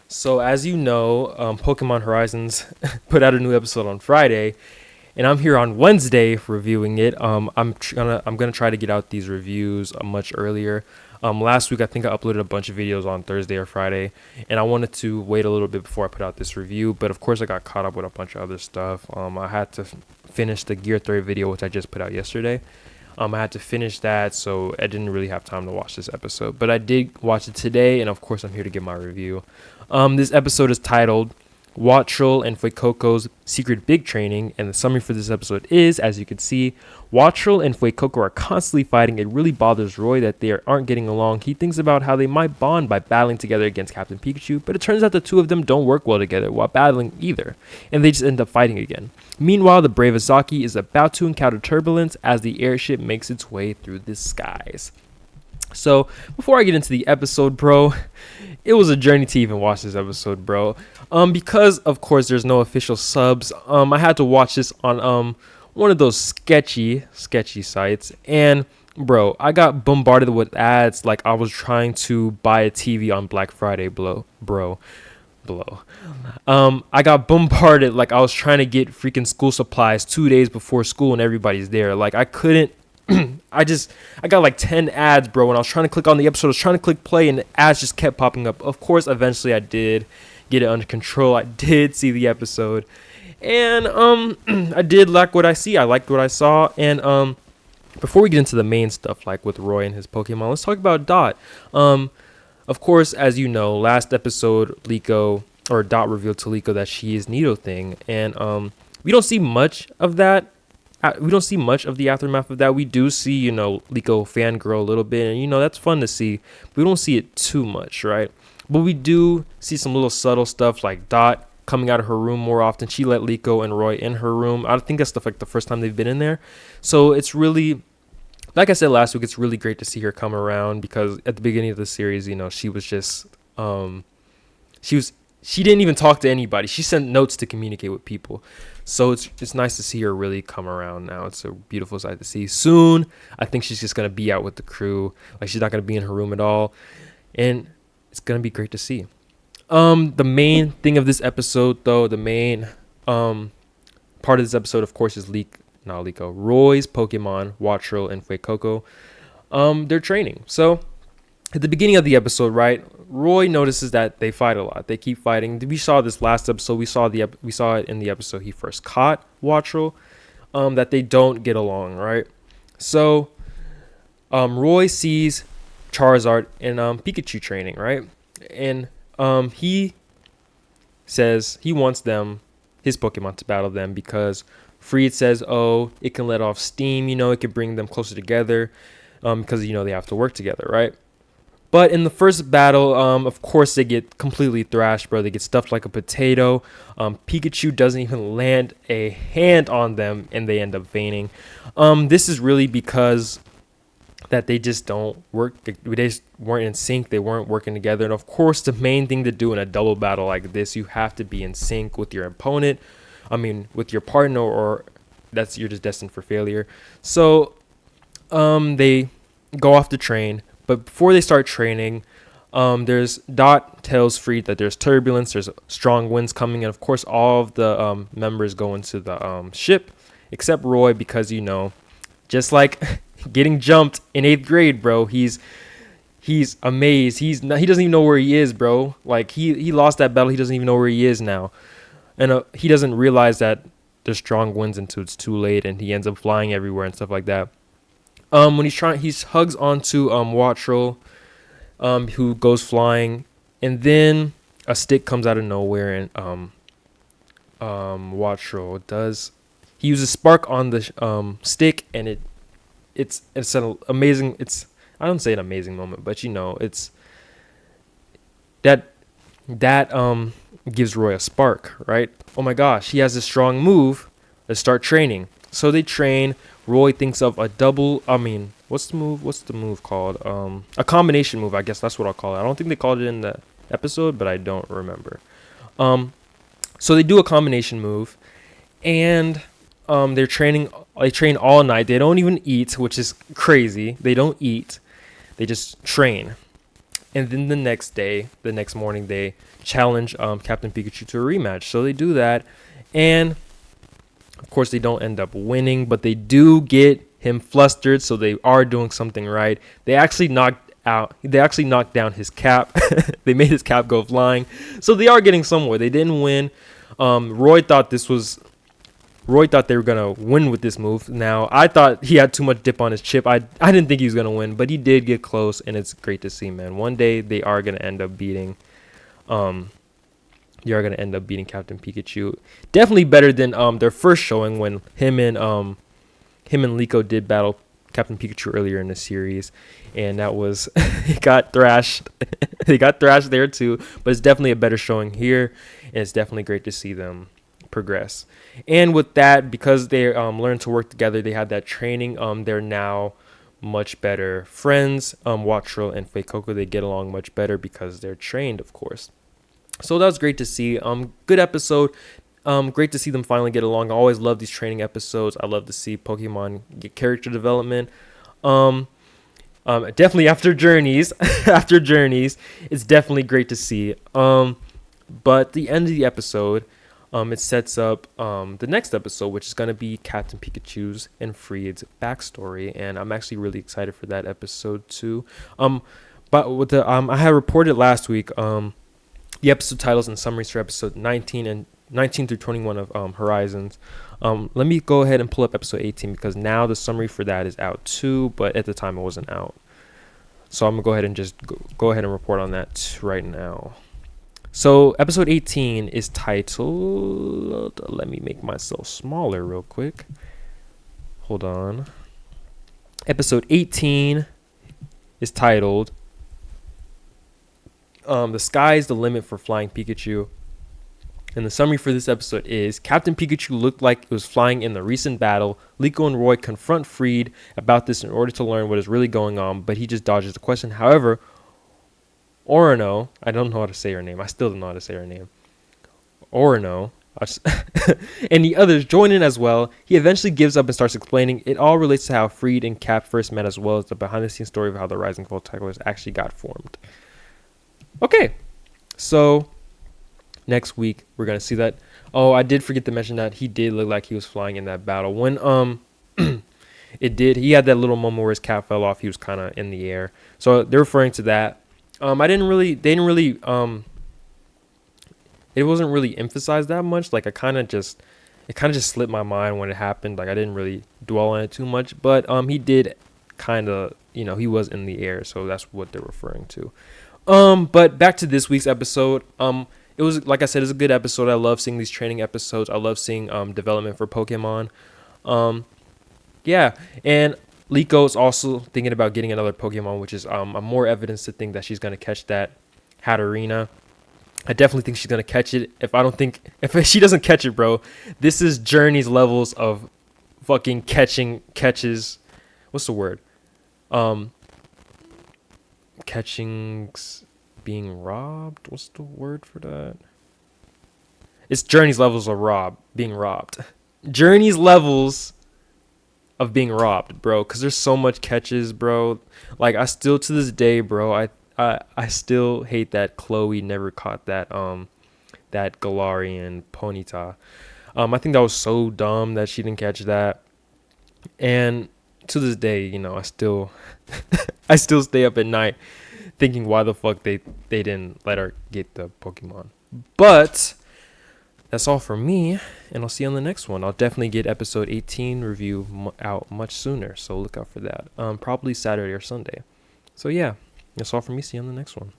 So as you know, Pokemon Horizons put out a new episode on Friday, and I'm here on Wednesday reviewing it. I'm gonna try to get out these reviews much earlier. Last week I think I uploaded a bunch of videos on Thursday or Friday, and I wanted to wait a little bit before I put out this review. But of course I got caught up with a bunch of other stuff. I had to finish the Gear 3 video, which I just put out yesterday. I had to finish that, so I didn't really have time to watch this episode. But I did watch it today, and of course I'm here to give my review. This episode is titled Wattrel and Fuecoco's Secret Big Training, and the summary for this episode is, as you can see, Wattrel and Fuecoco are constantly fighting. It really bothers Roy that they aren't getting along. He thinks about how they might bond by battling together against Captain Pikachu, but it turns out the two of them don't work well together while battling either, and they just end up fighting again. Meanwhile, the brave Azaki is about to encounter turbulence as the airship makes its way through the skies. So, before I get into the episode, bro, it was a journey to even watch this episode, bro. Because of course there's no official subs. I had to watch this on one of those sketchy sites, and bro, I got bombarded with ads like I was trying to buy a TV on Black Friday, bro. I got bombarded like I was trying to get freaking school supplies 2 days before school and everybody's there. Like I couldn't. I got like 10 ads, bro. When I was trying to click on the episode, I was trying to click play, and the ads just kept popping up. Of course, eventually I did get it under control. I did see the episode, and I did like what I see. I liked what I saw, and before we get into the main stuff, like with Roy and his Pokemon, let's talk about Dot. Of course, as you know, last episode, Dot revealed to Liko that she is Nidothing, and we don't see much of that. We don't see much of the aftermath of that. We do see, Liko fangirl a little bit, and, that's fun to see. But we don't see it too much, right? But we do see some little subtle stuff like Dot coming out of her room more often. She let Liko and Roy in her room. I think that's the first time they've been in there. So it's really, like I said last week, it's really great to see her come around, because at the beginning of the series, she was just, she didn't even talk to anybody. She sent notes to communicate with people. So it's nice to see her really come around now. It's a beautiful sight to see. Soon, I think she's just going to be out with the crew. Like, she's not going to be in her room at all. And it's going to be great to see. The main thing of this episode, though, the main part of this episode, of course, is Roy's Pokemon, Wattrel and Fuecoco. They're training. So, at the beginning of the episode, right, Roy notices that they fight a lot. They keep fighting. We saw this last episode. We saw it in the episode he first caught Wattrel, that they don't get along, right? So, Roy sees Charizard and Pikachu training, right? And he says he wants his Pokemon to battle them, because Freed says, oh, it can let off steam, it can bring them closer together, because, they have to work together, right? But in the first battle, of course, they get completely thrashed, bro. They get stuffed like a potato. Pikachu doesn't even land a hand on them, and they end up fainting. This is really because that they just don't work. They just weren't in sync. They weren't working together. And, of course, the main thing to do in a double battle like this, you have to be in sync with your opponent. With your partner, or you're just destined for failure. So they go off to train. But before they start training, there's Dot tells Freed that there's turbulence, there's strong winds coming, and of course all of the members go into the ship, except Roy, because just like getting jumped in 8th grade, bro, he's amazed. He doesn't even know where he is, bro. Like he lost that battle. He doesn't even know where he is now, and he doesn't realize that there's strong winds until it's too late, and he ends up flying everywhere and stuff like that. When he hugs onto Wattrel, who goes flying, and then a stick comes out of nowhere, and Wattrel he uses spark on the stick, and it's an amazing, I don't say an amazing moment, but it's that gives Roy a spark, right? Oh my gosh, he has a strong move. Let's start training. So they train. Roy thinks of a double. What's the move called? A combination move. I guess that's what I'll call it. I don't think they called it in the episode, but I don't remember. So they do a combination move, and they're training. They train all night. They don't even eat, which is crazy. They don't eat. They just train. And then the next morning, they challenge Captain Pikachu to a rematch. So they do that, and of course they don't end up winning, but they do get him flustered. So they are doing something right. They actually knocked down his cap. They made his cap go flying. So they are getting somewhere. They didn't win. Roy thought they were gonna win with this move. Now I thought he had too much dip on his chip. I didn't think he was gonna win, but he did get close, and it's great to see, man. One day they are gonna end up beating Captain Pikachu. Definitely better than their first showing when him and Liko did battle Captain Pikachu earlier in the series, and that was he got thrashed. They got thrashed there too, but it's definitely a better showing here, and it's definitely great to see them progress. And with that, because they learned to work together, they had that training. They're now much better friends. Wattrel and Fuecoco, they get along much better because they're trained, of course. So that was great to see. Good episode. Great to see them finally get along. I always love these training episodes. I love to see Pokemon get character development. Definitely after journeys, it's definitely great to see. But the end of the episode, it sets up the next episode, which is going to be Captain Pikachu's and Freed's backstory, and I'm actually really excited for that episode too. But with the I had reported last week the episode titles and summaries for episode 19 through 21 of Horizons. Let me go ahead and pull up episode 18 because now the summary for that is out too, but at the time it wasn't out. So I'm gonna go ahead and just go ahead and report on that right now. So episode 18 is titled, let me make myself smaller real quick. Hold on. Episode 18 is titled, The Sky's the Limit for Flying Pikachu. And the summary for this episode is, Captain Pikachu looked like it was flying in the recent battle. Liko and Roy confront Freed about this in order to learn what is really going on, but he just dodges the question. However, Orino, I don't know how to say her name. I still don't know how to say her name. Orino, and the others join in as well. He eventually gives up and starts explaining. It all relates to how Freed and Cap first met, as well as the behind-the-scenes story of how the Rising Voltaculars actually got formed. Okay, so next week we're gonna see that. Oh, I did forget to mention that he did look like he was flying in that battle. When he had that little moment where his cap fell off. He was kind of in the air. So they're referring to that. It wasn't really emphasized that much. Like it kind of just slipped my mind when it happened. Like I didn't really dwell on it too much, but he did kind of, he was in the air, so that's what they're referring to. But back to this week's episode. It was, like I said, it's a good episode. I love seeing these training episodes. I love seeing development for Pokemon. Yeah, and Liko is also thinking about getting another Pokemon, which is more evidence to think that she's going to catch that Hatterena. I definitely think she's going to catch it. If she doesn't catch it, bro, this is Journey's levels of fucking catches. What's the word? Being robbed. What's the word for that? It's Journey's levels of being robbed. Journey's levels of being robbed, bro, because there's so much catches, bro. Like I still to this day, bro, I still hate that Chloe never caught that Galarian Ponyta. I think that was so dumb that she didn't catch that. And to this day, I still I still stay up at night thinking why the fuck they didn't let her get the Pokemon. But that's all for me, and I'll see you on the next one. I'll definitely get episode 18 review out much sooner, so look out for that. Probably Saturday or Sunday. So yeah, that's all for me. See you on the next one.